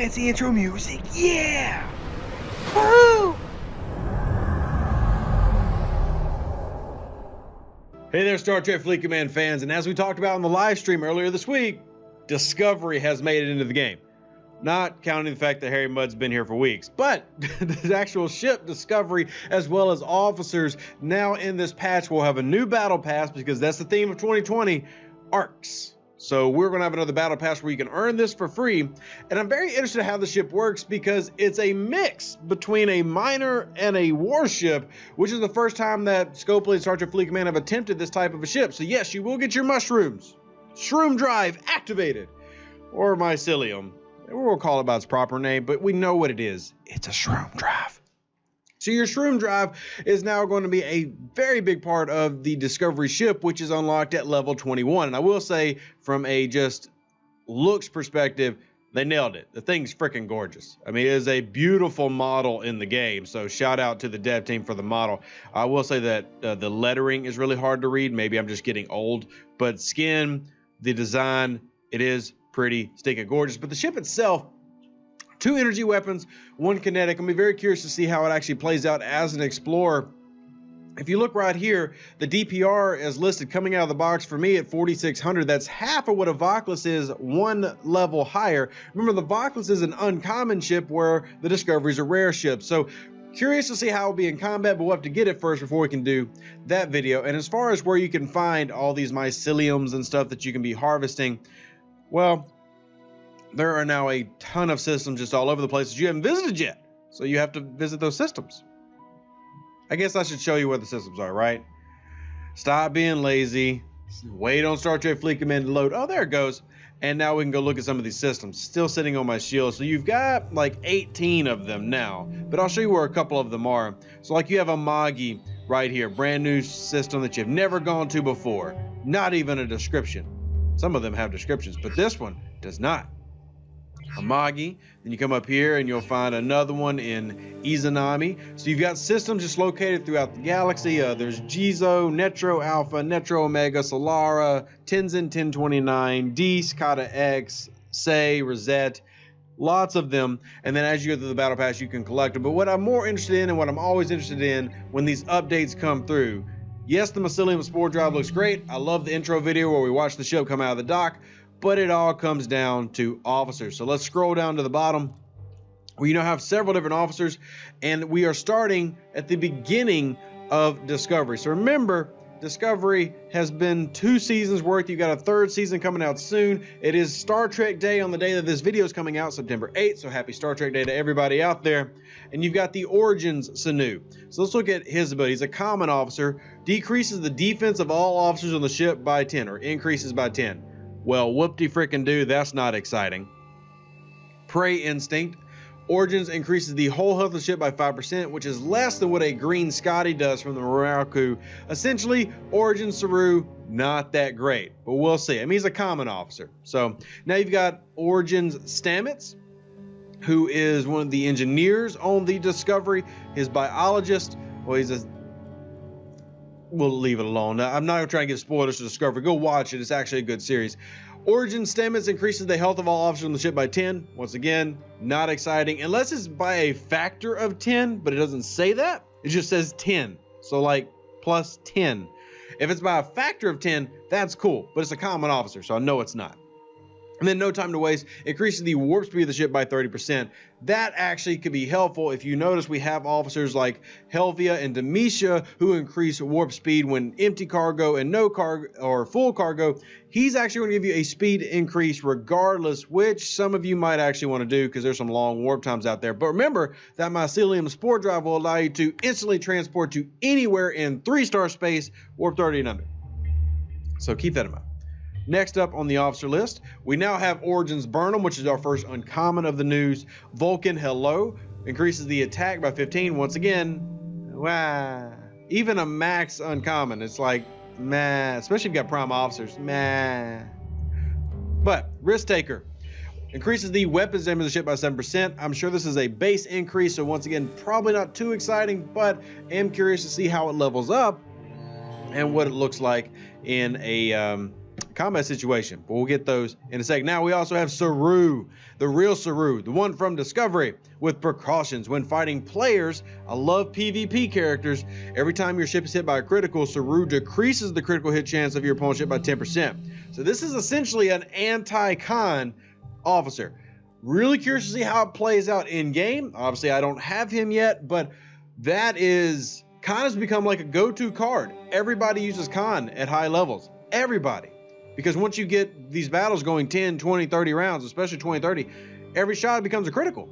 fancy intro music. Yeah! Woo! Hey there, Star Trek Fleet Command fans, and as we talked about in the live stream earlier this week, Discovery has made it into the game. Not counting the fact that Harry Mudd's been here for weeks, but the actual ship Discovery, as well as officers, now in this patch will have a new battle pass, because that's the theme of 2020, ARCs. So we're going to have another battle pass where you can earn this for free, and I'm very interested in how the ship works because it's a mix between a miner and a warship, which is the first time that Scopely and Star Trek Fleet Command have attempted this type of a ship. So yes, you will get your mushrooms. Shroom Drive activated, or mycelium. We'll call it by its proper name, but we know what it is. It's a Shroom Drive. So your Shroom Drive is now going to be a very big part of the Discovery ship, which is unlocked at level 21. And I will say, from a just looks perspective, they nailed it. The thing's freaking gorgeous. I mean, it is a beautiful model in the game. So shout out to the dev team for the model. I will say that the lettering is really hard to read. Maybe I'm just getting old, but skin, the design, it is pretty stinking gorgeous. But the ship itself, 2 energy weapons, 1 kinetic. I'm very curious to see how it actually plays out as an explorer. If you look right here, the DPR is listed coming out of the box for me at 4,600. That's half of what a Voclus is, 1 level higher. Remember, the Voclus is an uncommon ship where the Discovery is a rare ship. So curious to see how it'll be in combat, but we'll have to get it first before we can do that video. And as far as where you can find all these myceliums and stuff that you can be harvesting, well, there are now a ton of systems just all over the place that you haven't visited yet. So you have to visit those systems. I guess I should show you where the systems are, right? Stop being lazy. Wait on Star Trek Fleet Command to load. Oh, there it goes. And now we can go look at some of these systems. Still sitting on my shield. So you've got like 18 of them now. But I'll show you where a couple of them are. So like you have a Magi right here. Brand new system that you've never gone to before. Not even a description. Some of them have descriptions, but this one does not. Amagi. Then you come up here and you'll find another one in Izanami. So you've got systems just located throughout the galaxy. There's Jizo, Netro Alpha, Netro Omega, Solara, Tenzin 1029, Deuce, Kata X, Say, Rosette. Lots of them. And then as you go through the battle pass, you can collect them. But what I'm more interested in, and what I'm always interested in when these updates come through, yes, the Mycelium Spore Drive looks great. I love the intro video where we watch the ship come out of the dock. But it all comes down to officers. So let's scroll down to the bottom. We now have several different officers, and we are starting at the beginning of Discovery. So remember, Discovery has been 2 seasons worth. You've got a 3rd season coming out soon. It is Star Trek Day on the day that this video is coming out, September 8th. So happy Star Trek Day to everybody out there. And you've got the Origins Sanu. So let's look at his ability. He's a common officer. Decreases the defense of all officers on the ship by 10, or increases by 10. Well, whoop-de-frickin-do, that's not exciting. Prey Instinct. Origins increases the whole health of the ship by 5%, which is less than what a Green Scotty does from the Muraku. Essentially, Origins Saru, not that great, but we'll see. I mean, he's a common officer. So now you've got Origins Stamets, who is one of the engineers on the Discovery. His biologist, well, he's a... We'll leave it alone. I'm not going to try and give spoilers to Discovery. Go watch it. It's actually a good series. Origin Stamets increases the health of all officers on the ship by 10. Once again, not exciting. Unless it's by a factor of 10, but it doesn't say that. It just says 10. So like plus 10. If it's by a factor of 10, that's cool. But it's a common officer, so I know it's not. And then no time to waste, increases the warp speed of the ship by 30%. That actually could be helpful. If you notice, we have officers like Helvia and Demetia who increase warp speed when empty cargo and no cargo or full cargo. He's actually going to give you a speed increase regardless, which some of you might actually want to do because there's some long warp times out there. But remember that Mycelium Spore Drive will allow you to instantly transport to anywhere in 3-star space, warp 30 and under. So keep that in mind. Next up on the officer list, we now have Origins Burnham, which is our first uncommon of the news. Vulcan Hello increases the attack by 15. Once again, wow. Even a max uncommon, it's like, meh. Especially if you've got prime officers, meh. But Risk Taker increases the weapons damage of the ship by 7%. I'm sure this is a base increase, so once again, probably not too exciting, but am curious to see how it levels up and what it looks like in a combat situation, but we'll get those in a second. Now we also have Saru, the real Saru, the one from Discovery, with precautions when fighting players. I love PvP characters. Every time your ship is hit by a critical, Saru decreases the critical hit chance of your opponent's ship by 10%. So this is essentially an anti-con officer. Really curious to see how it plays out in game. Obviously I don't have him yet, but that is, Con has become like a go-to card. Everybody uses Con at high levels. Everybody. Because once you get these battles going 10, 20, 30 rounds, especially 20, 30, every shot becomes a critical.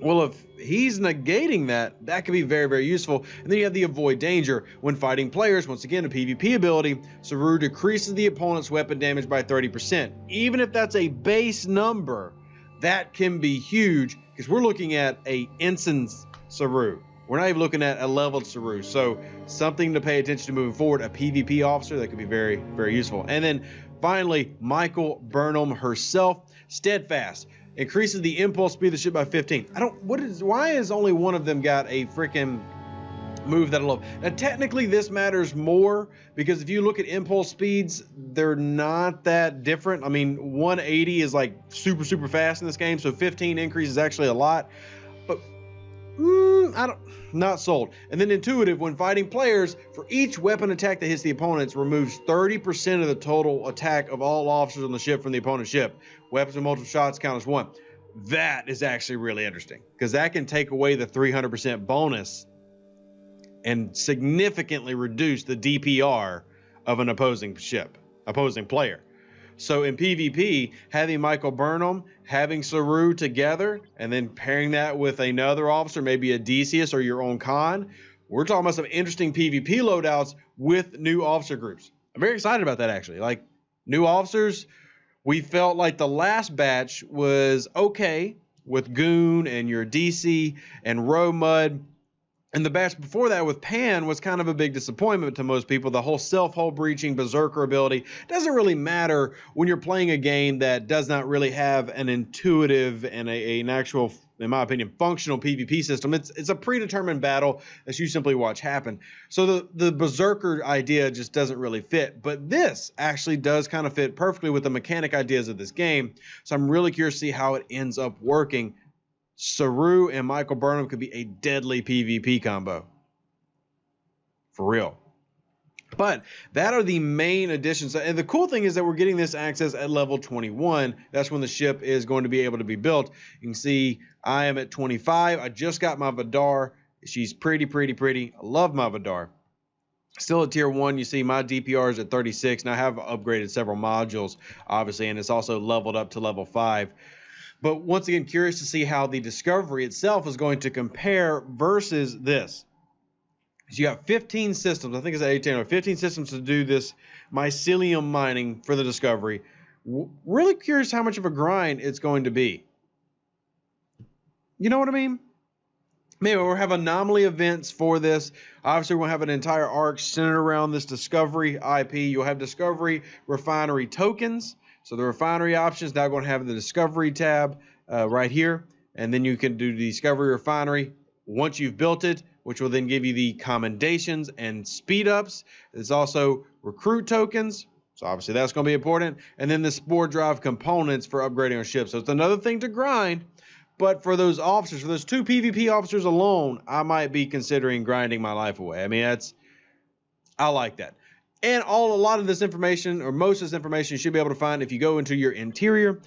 Well, if he's negating that, that could be very, very useful. And then you have the avoid danger when fighting players. Once again, a PvP ability, Saru decreases the opponent's weapon damage by 30%. Even if that's a base number, that can be huge because we're looking at a instance Saru. We're not even looking at a leveled Saru. So something to pay attention to moving forward, a PvP officer that could be very, very useful. And then finally, Michael Burnham herself, Steadfast, increases the impulse speed of the ship by 15. Why has only one of them got a freaking move that I love? Now technically this matters more because if you look at impulse speeds, they're not that different. I mean, 180 is like super, super fast in this game. So 15 increase is actually a lot, but not sold. And then intuitive, when fighting players, for each weapon attack that hits the opponents, removes 30% of the total attack of all officers on the ship from the opponent's ship. Weapons with multiple shots count as one. That is actually really interesting because that can take away the 300% bonus and significantly reduce the DPR of an opposing player. So in PvP, having Michael Burnham, having Saru together, and then pairing that with another officer, maybe a Decius or your own Con, we're talking about some interesting PvP loadouts with new officer groups. I'm very excited about that actually. Like new officers, we felt like the last batch was okay with Goon and your DC and Row Mud. And the batch before that with Pan was kind of a big disappointment to most people. The whole self-hull breaching berserker ability doesn't really matter when you're playing a game that does not really have an intuitive and an actual, in my opinion, functional PvP system. It's a predetermined battle that you simply watch happen. So the berserker idea just doesn't really fit. But this actually does kind of fit perfectly with the mechanic ideas of this game. So I'm really curious to see how it ends up working. Saru and Michael Burnham could be a deadly PvP combo. For real. But that are the main additions. And the cool thing is that we're getting this access at level 21. That's when the ship is going to be able to be built. You can see I am at 25. I just got my Vidar. She's pretty, pretty, pretty. I love my Vidar. Still at tier 1, you see my DPR is at 36. Now I have upgraded several modules, obviously, and it's also leveled up to level 5. But once again, curious to see how the Discovery itself is going to compare versus this. So you got 15 systems, I think it's at 18 or 15 systems to do this mycelium mining for the Discovery. Really curious how much of a grind it's going to be. You know what I mean? Maybe we'll have anomaly events for this. Obviously, we'll have an entire arc centered around this Discovery IP. You'll have Discovery refinery tokens. So the refinery options now going to have the Discovery tab right here. And then you can do the Discovery refinery once you've built it, which will then give you the commendations and speed ups. There's also recruit tokens. So obviously that's going to be important. And then the Spore Drive components for upgrading our ship. So it's another thing to grind. But for those officers, for those 2 PvP officers alone, I might be considering grinding my life away. I mean, I like that. And a lot of this information, or most of this information, you should be able to find if you go into your interior,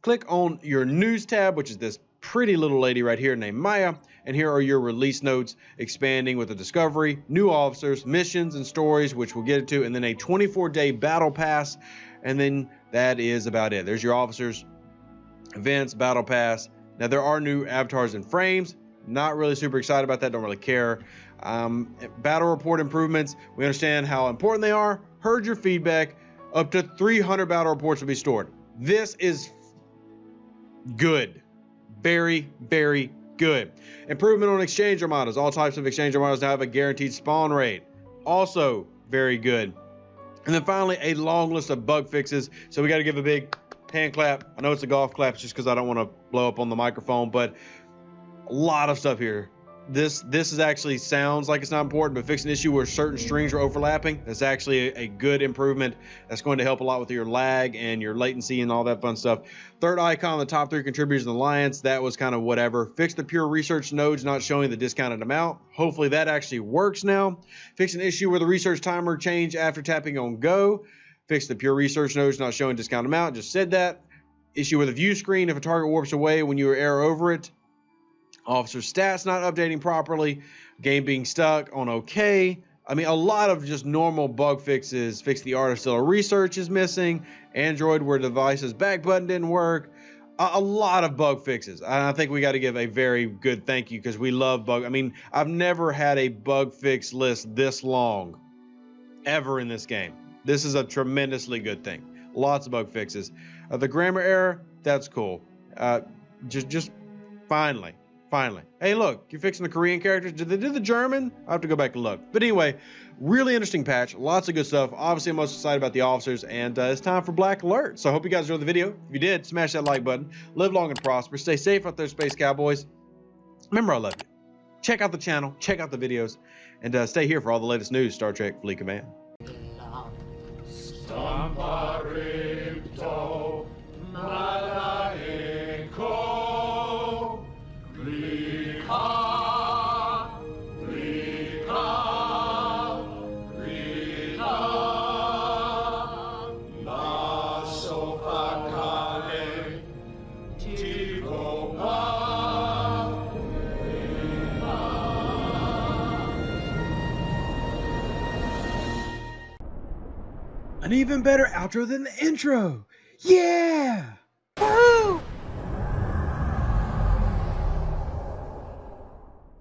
click on your news tab, which is this pretty little lady right here named Maya. And here are your release notes expanding with the Discovery, new officers, missions and stories, which we'll get to, and then a 24-day battle pass. And then that is about it. There's your officers, events, battle pass. Now there are new avatars and frames. Not really super excited about that. Don't really care. Battle report improvements. We understand how important they are. Heard your feedback. Up to 300 battle reports will be stored. This is good. Very, very good. Improvement on exchange armadas. All types of exchange armadas now have a guaranteed spawn rate. Also very good. And then finally, a long list of bug fixes. So we got to give a big hand clap. I know it's a golf clap just because I don't want to blow up on the microphone, but a lot of stuff here this is actually sounds like it's not important, but fix an issue where certain strings are overlapping. That's actually a good improvement. That's going to help a lot with your lag and your latency and all that fun stuff. Third icon, the top 3 contributors in the alliance, that was kind of whatever. Fix the pure research nodes not showing the discounted amount. Hopefully that actually works now. Fix an issue where the research timer changed after tapping on go. Fix the pure research nodes not showing discounted amount. Just said that. Issue with the view screen if a target warps away when you arrow over it. Officer stats not updating properly. Game being stuck on OK. I mean, a lot of just normal bug fixes. Fix the art of stellar research is missing. Android where device's back button didn't work. A lot of bug fixes. And I think we got to give a very good thank you because we love bug. I mean, I've never had a bug fix list this long ever in this game. This is a tremendously good thing. Lots of bug fixes. The grammar error, that's cool. Just finally. Hey, look, you're fixing the Korean characters. Did they do the German? I have to go back and look. But anyway, really interesting patch. Lots of good stuff. Obviously, I'm most excited about the officers, and it's time for Black Alert. So I hope you guys enjoyed the video. If you did, smash that like button. Live long and prosper. Stay safe out there, Space Cowboys. Remember, I love you. Check out the channel. Check out the videos. And stay here for all the latest news, Star Trek Fleet Command. An even better outro than the intro. Yeah! Woo!